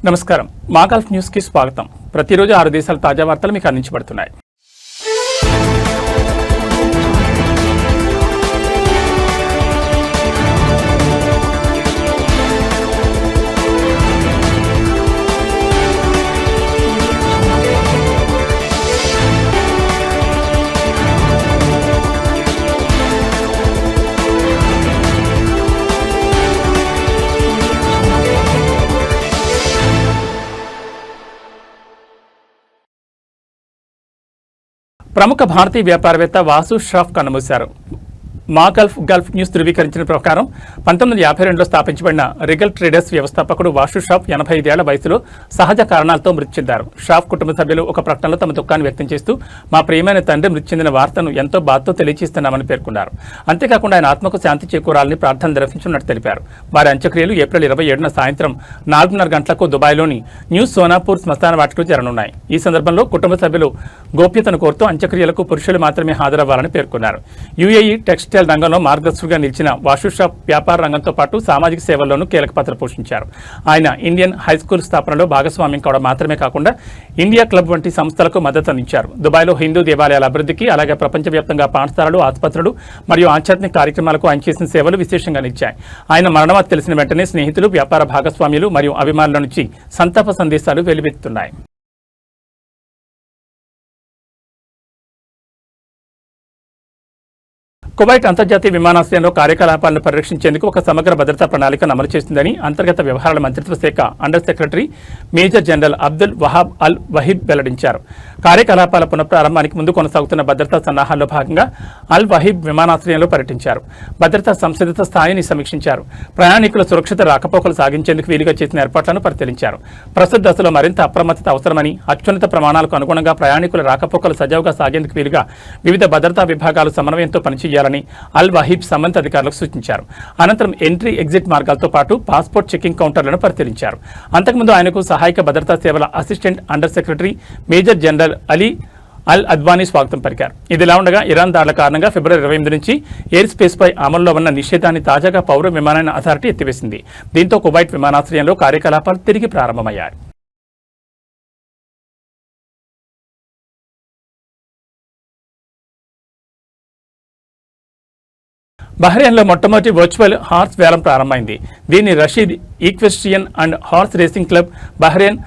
నమస్కారం. మా Gulf news కి స్వాగతం. ప్రతిరోజు 6 దేశాల తాజా వార్తలు మీకు అందించబడుతున్నాయి. ప్రముఖ భారతీయ వ్యాపారవేత్త వాసు ష్రాఫ్ కన్నుమూశారు. మా గల్ఫ్ న్యూస్ ధృవీకరించిన ప్రకారం 1952లో స్థాపించబడిన రిగల్ ట్రేడర్స్ వ్యవస్థాపకుడు వాసు ష్రాఫ్ 85 ఏళ్ల వయసులో సహజ కారణాలతో మృతి చెందారు. ష్రాఫ్ కుటుంబ సభ్యులు ఒక ప్రకటనలో తమ దుఃఖాన్ని వ్యక్తం చేస్తూ మా ప్రియమైన తండ్రి మృతి చెందిన వార్తను ఎంతో బాధతో తెలియజేస్తున్నామని పేర్కొన్నారు. అంతేకాకుండా ఆయన ఆత్మకు శాంతి చేకూరాలని ప్రార్థనలు నిర్వహించినట్టు తెలిపారు. వారి అంత్యక్రియలు ఏప్రిల్ 27న సాయంత్రం 4:30 గంటలకు దుబాయ్లోని న్యూ సోనాపూర్ శ్మశాన వాటికలో జరగనున్నాయి. ఈ సందర్భంలో కుటుంబ సభ్యులు గోప్యతను కోరుతూ అంత్యక్రియలకు పురుషులు మాత్రమే హాజరవ్వాలని పేర్కొన్నారు. యుఏఈ టెక్స్టైల్ రంగంలో మార్గదర్శకుడిగా నిలిచిన వాసు ష్రాఫ్ వ్యాపార రంగంతో పాటు సామాజిక సేవల్లోనూ కీలక పాత్ర పోషించారు. ఆయన ఇండియన్ హై స్కూల్ స్థాపనలో భాగస్వామ్యం కావడం మాత్రమే కాకుండా ఇండియా క్లబ్ వంటి సంస్థలకు మద్దతు అందించారు. దుబాయ్లో హిందూ దేవాలయాల అభివృద్ధికి, అలాగే ప్రపంచవ్యాప్తంగా పాఠశాలలు, ఆసుపత్రులు మరియు ఆధ్యాత్మిక కార్యక్రమాలకు ఆయన చేసిన సేవలు విశేషంగా నిలిచాయి. ఆయన మరణవార్త తెలిసిన వెంటనే స్నేహితులు, వ్యాపార భాగస్వామ్యులు మరియు అభిమానుల నుంచి సంతాప సందేశాలు వెలువెత్తుతున్నాయి. కువైట్ అంతర్జాతీయ విమానాశ్రయంలో కార్యకలాపాలను పరిరక్షించేందుకు ఒక సమగ్ర భద్రతా ప్రణాళికను అమలు చేస్తుందని అంతర్గత వ్యవహారాల మంత్రిత్వ శాఖ under secretary major general Abdul Wahab Al Waheeb వెల్లడించారు. కార్యకలాపాల పునఃప్రారంభానికి ముందు కొనసాగుతున్న భద్రతా సన్నాహాల్లో భాగంగా అల్ వహీబ్ విమానాశ్రయంలో పర్యటించారు. భద్రతా సంసిద్ధత స్థాయిని సమీక్షించారు. ప్రయాణికుల సురక్షిత రాకపోకలు సాగించేందుకు వీలుగా చేసిన ఏర్పాట్లను పరిశీలించారు. ప్రస్తుత దశలో మరింత అప్రమత్తత అవసరమని, అత్యున్నత ప్రమాణాలకు అనుగుణంగా ప్రయాణికుల రాకపోకలు సజావుగా సాగేందుకు వీలుగా వివిధ భద్రతా విభాగాలు సమన్వయంతో పనిచేయాలని అల్ వహీబ్ సంబంధిత అధికారులకు సూచించారు. అనంతరం ఎంట్రీ, ఎగ్జిట్ మార్గాలతో పాటు పాస్పోర్ట్ చెకింగ్ కౌంటర్లను పరిశీలించారు. అంతకుముందు ఆయనకు సహాయక భద్రతా సేవల assistant under secretary major general Ali Al Adwani స్వాగతం పలికారు. ఇదిలా ఉండగా ఇరాన్ దాడుల కారణంగా ఫిబ్రవరి 28 నుంచి ఎయిర్ స్పేస్ పై అమల్లో ఉన్న నిషేధాన్ని తాజాగా పౌర విమానయాన అథారిటీ ఎత్తివేసింది. దీంతో కువైట్ విమానాశ్రయంలో కార్యకలాపాలు తిరిగి ప్రారంభమయ్యాయి. బహ్రెయిన్లో మొట్టమొదటి వర్చువల్ హార్స్ వేలం ప్రారంభమైంది. దీన్ని Rashid Equestrian and Horse Racing Club Bahrain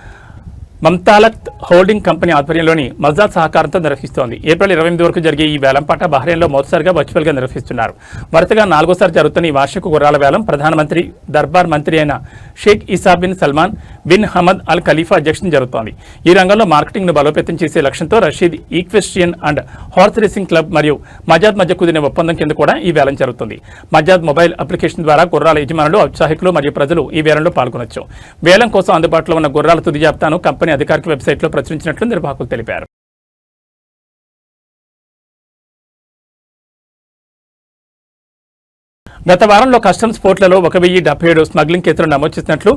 Mumtalakat Holding Company ఆధ్వర్యంలోని మజాద్ సహకారంతో నిర్వహిస్తోంది. ఏప్రిల్ 28 వరకు జరిగే ఈ వేలంపాట బహ్రెయిన్లో మొదటిసారిగా వర్చువల్గా నిర్వహిస్తున్నారు. వరుసగా 4వసారి జరుగుతున్న ఈ వార్షిక గుర్రాల వేలం ప్రధానమంత్రి దర్బార్ మంత్రి అయిన Sheikh Isa bin Salman bin Hamad Al Khalifa అధ్యక్షతన జరుగుతోంది. ఈ రంగంలో మార్కెటింగ్ను బలోపేతం చేసే లక్ష్యంతో Rashid Equestrian and Horse Racing Club మరియు మజాద్ మధ్య కుదిరిన ఒప్పందం కింద కూడా ఈ వేలం జరుగుతుంది. మజాద్ మొబైల్ అప్లికేషన్ ద్వారా గుర్రాల యజమానులు, ఔత్సాహికులు మరియు ప్రజలు ఈ వేలంలో పాల్గొనొచ్చు. వేలం కోసం అందుబాటులో ఉన్న గుర్రాల తుది జాబితాను కంపెనీ అధికారిక వెబ్సైట్లో ప్రచురించినట్లు నిర్వాహకులు తెలిపారు. గత వారంలో కస్టమ్స్ పోర్ట్లలో 1077 స్మగ్లింగ్ కేసులు నమోదు చేసినట్లు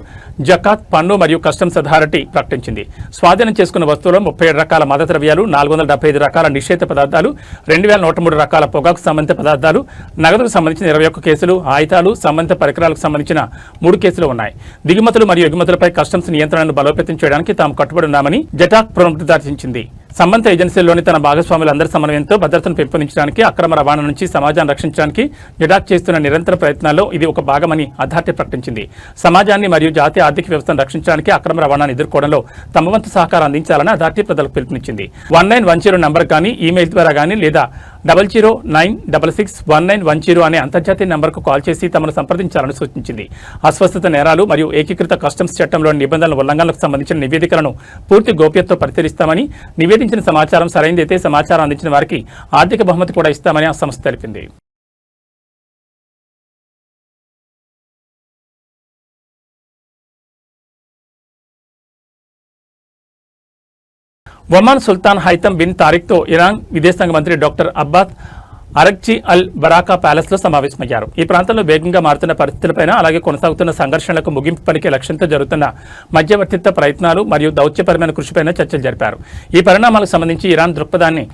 జకాత్, పన్ను మరియు కస్టమ్స్ అథారిటీ ప్రకటించింది. స్వాధీనం చేసుకున్న వస్తువుల్లో 37 రకాల మాదక ద్రవ్యాలు, 475 రకాల నిషేధ పదార్థాలు, 2103 రకాల పొగాకు సంబంధిత పదార్థాలు, నగదుకు సంబంధించిన 21 కేసులు, ఆయుధాలు, సంబంధిత పరికరాలకు సంబంధించిన 3 కేసులు ఉన్నాయి. దిగుమతులు మరియు ఎగుమతులపై కస్టమ్స్ నియంత్రణను బలోపేతం చేయడానికి తాము కట్టుబడి ఉన్నామని జటాక్ పునరుద్ఘాటించింది. సంబంధిత ఏజెన్సీల్లోని తన భాగస్వాములందరి సమన్వయంతో భద్రతను పెంపొందించడానికి, అక్రమ రవాణా నుంచి సమాజాన్ని రక్షించడానికి జటాక్ చేస్తున్న నిరంతర ప్రయత్నాల్లో ఇది ఒక భాగమని అథారిటీ ప్రకటించింది. సమాజాన్ని మరియు జాతీయ ఆర్థిక వ్యవస్థను రక్షించడానికి, అక్రమ రవాణాను ఎదుర్కోవడంలో తమ వంతు సహకారం అందించాలని అథారిటీ ప్రజలకు పిలుపునిచ్చింది. 1910 నంబర్ కానీ, ఈమెయిల్ ద్వారా కానీ లేదా 0096661910 అనే అంతర్జాతీయ నంబర్కు కాల్ చేసి తమను సంప్రదించాలని సూచించింది. అస్వస్థత నేరాలు మరియు ఏకీకృత కస్టమ్స్ చట్టంలోని నిబంధనల ఉల్లంఘనలకు సంబంధించిన నివేదికలను పూర్తి గోప్యతతో పరిశీలిస్తామని, నివేదించిన సమాచారం సరైనదైతే సమాచారం అందించిన వారికి ఆర్థిక బహుమతి కూడా ఇస్తామని ఆ సంస్థ తెలిపింది. ఒమాన్ సుల్తాన్ హైతమ్ బిన్ తారిక్తో ఇరాన్ విదేశాంగ మంత్రి డాక్టర్ అబ్బాస్ అరగ్చి అల్ బరాకా ప్యాలెస్ లో సమావేశమయ్యారు. ఈ ప్రాంతంలో వేగంగా మారుతున్న పరిస్థితులపైన, అలాగే కొనసాగుతున్న సంఘర్షణలకు ముగింపు పలికే లక్ష్యంతో జరుగుతున్న మధ్యవర్తిత్వ ప్రయత్నాలు మరియు దౌత్యపరమైన కృషిపైన చర్చలు జరిపారు. ఈ పరిణామాలకు సంబంధించి ఇరాన్ దృక్పథాన్ని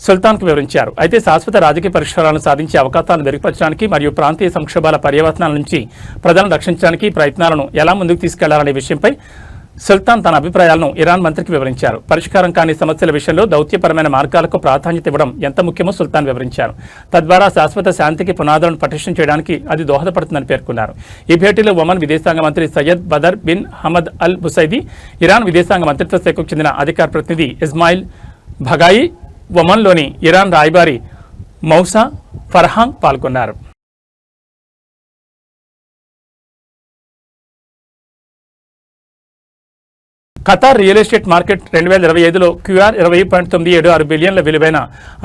సుల్తాన్కు వివరించారు. అయితే శాశ్వత రాజకీయ పరిష్కారాలను సాధించే అవకాశాలను మెరుగుపరచడానికి మరియు ప్రాంతీయ సంక్షోభాల పర్యవసనాల నుంచి ప్రజలను రక్షించడానికి ప్రయత్నాలను ఎలా ముందుకు తీసుకెళ్లాలనే విషయంపై సుల్తాన్ తన అభిప్రాయాలను ఇరాన్ మంత్రికి వివరించారు. పరిష్కారం కాని సమస్యల విషయంలో దౌత్యపరమైన మార్గాలకు ప్రాధాన్యత ఇవ్వడం ఎంత ముఖ్యమో సుల్తాన్ వివరించారు. తద్వారా శాశ్వత శాంతికి పునాదులను పటిష్టం చేయడానికి అది దోహదపడుతుందని పేర్కొన్నారు. ఈ భేటీలో ఒమన్ విదేశాంగ మంత్రి Sayyid Badr bin Hamad Al Busaidi, Iran విదేశాంగ మంత్రిత్వ శాఖకు చెందిన అధికార ప్రతినిధి ఇస్మాయిల్ భగాయి, ఒమన్లోని ఇరాన్ రాయబారి మౌసా ఫర్హాంగ్ పాల్గొన్నారు. ఖతార్ రియల్ ఎస్టేట్ మార్కెట్ 2025లో క్యూఆర్ 20.976 బిలియన్ల విలువైన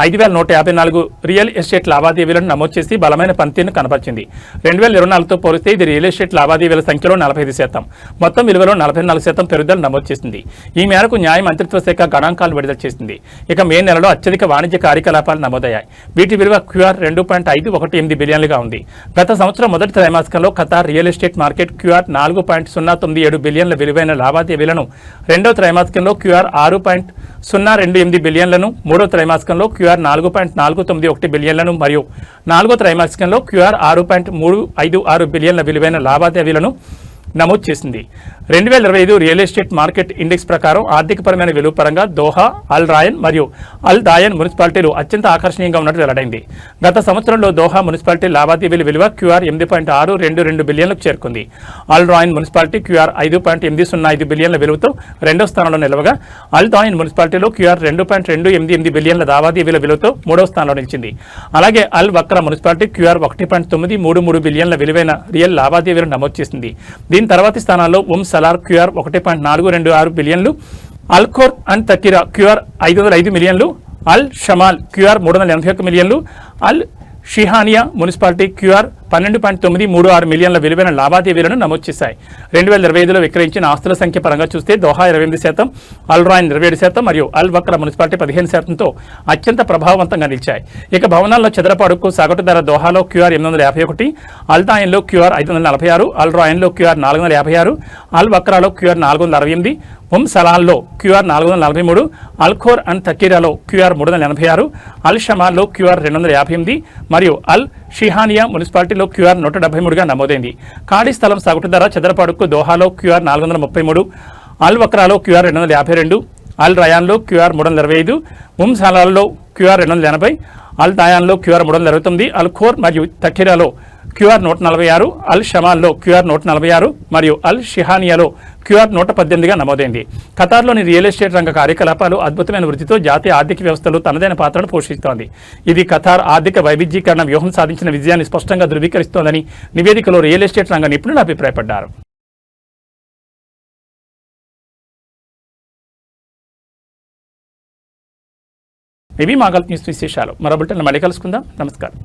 5,154 రియల్ ఎస్టేట్ లావాదేవీలను నమోదు చేసి బలమైన పనితీరును కనబరిచింది. 2024తో పోలిస్తే ఇది రియల్ ఎస్టేట్ లావాదేవీల సంఖ్యలో 45%, మొత్తం విలువలో 44% పెరుగుదల నమోదు చేసింది. ఈ మేరకు న్యాయ మంత్రిత్వ శాఖ గణాంకాలు విడుదల చేసింది. ఇక మే నెలలో అత్యధిక వాణిజ్య కార్యకలాపాలు నమోదయ్యాయి. వీటి విలువ క్యూఆర్ 2.518 బిలియన్లుగా ఉంది. గత సంవత్సరం మొదటి త్రైమాసికంలో Qatar real estate market QR 4.097 బిలియన్ల విలువైన లావాదేవీలను, రెండో త్రైమాసికంలో క్యూఆర్ 6.028 బిలియన్లను, మూడో త్రైమాసికంలో క్యూఆర్ 4.491 బిలియన్లను మరియు నాలుగో త్రైమాసికంలో క్యూఆర్ 6.356 బిలియన్ల విలువైన లావాదేవీలను నమోదు చేసింది. 2025 రియల్ ఎస్టేట్ మార్కెట్ ఇండెక్స్ ప్రకారం ఆర్థికపరమైన విలువ పరంగా దోహా, అల్ రాయన్ మరియు అల్ దాయన్ మున్సిపాలిటీలు అత్యంత ఆకర్షణీయంగా ఉన్నట్టు వెల్లడైంది. గత సంవత్సరంలో దోహా మున్సిపాలిటీ లావాదేవీల విలువ క్యూఆర్ 8.622 బిలియన్లకు చేరుకుంది. అల్ రాయన్ మున్సిపాలిటీ క్యూఆర్ 5.805 బిలియన్ల విలువతో రెండో స్థానంలో నిలవగా, అల్ దాయన్ మున్సిపాలిటీలో క్యూఆర్ 2.288 బిలియన్ల లావాదేవీల విలువతో మూడో స్థానంలో నిలిచింది. అలాగే అల్ వక్రా మున్సిపాలిటీ క్యూఆర్ 1.933 బిలియన్ల విలువైన రియల్ లావాదేవీలను నమోదు చేసింది. దీని తర్వాతి స్థానాల్లో సలార్ క్యూఆర్ 1.426 బిలియన్లు, Al Khor and Thakhira QR 505 మిలియన్లు, అల్ షమాల్ క్యూఆర్ 381 మిలియన్లు, అల్ షిహానియా మున్సిపాలిటీ క్యూఆర్ 12.936 మిలియన్ల విలువైన లావాదేవీలను నమోదు చేశాయి. 2025లో విక్రయించిన ఆస్తుల సంఖ్య పరంగా చూస్తే దోహా 28%, అల్ రాయన్ 27% మరియు అల్ వక్రా మున్సిపాలిటీ 15%తో అత్యంత ప్రభావవంతంగా నిలిచాయి. ఇక భవనాల్లో చదరపు అడుగుకు సగటు ధర దోహాలో క్యూఆర్ 851, అల్ దాయన్లో క్యూఆర్ 546, అల్ రాయన్లో క్యూఆర్ 456, అల్ వక్రాలో క్యూఆర్ 468, సలాల్లో క్యూఆర్ 443, అల్ ఖోర్ అండ్ తకీరాలో క్యూఆర్ 386, అల్ షమాల్లో క్యూఆర్ 258 మరియు అల్ షిహానియా మున్సిపాలిటీలో క్యూఆర్ 173గా నమోదైంది. ఖాళీ స్థలం సగటు ధర చదరపు అడుగుకు దోహాలో క్యూఆర్ 433, అల్ వక్రాలో క్యూఆర్ 252, అల్ రయాన్లో క్యూఆర్ 325, సలాల్లో క్యూఆర్ 280, అల్ దాయాన్లో క్యూఆర్ 329, అల్ ఖోర్ మరియు తకీరాలో క్యూఆర్ 146, అల్ షమాల్లో క్యూఆర్ 146 మరియు అల్ షిహానియాలో క్యూఆర్ 118గా నమోదైంది. ఖతార్లోని రియల్ ఎస్టేట్ రంగ కార్యకలాపాలు అద్భుతమైన వృద్ధితో జాతీయ ఆర్థిక వ్యవస్థలో తనదైన పాత్రను పోషిస్తోంది. ఇది ఖతార్ ఆర్థిక వైవిధ్యీకరణ వ్యూహం సాధించిన విజయాన్ని స్పష్టంగా ధృవీకరిస్తోందని నివేదికలో రియల్ ఎస్టేట్ రంగ నిపుణులు అభిప్రాయపడ్డారు. ఇవి మా గల్ఫ్ న్యూస్ విశేషాలు. మరో బులెటిన్లో మళ్ళీ కలుసుకుందాం. నమస్కారం.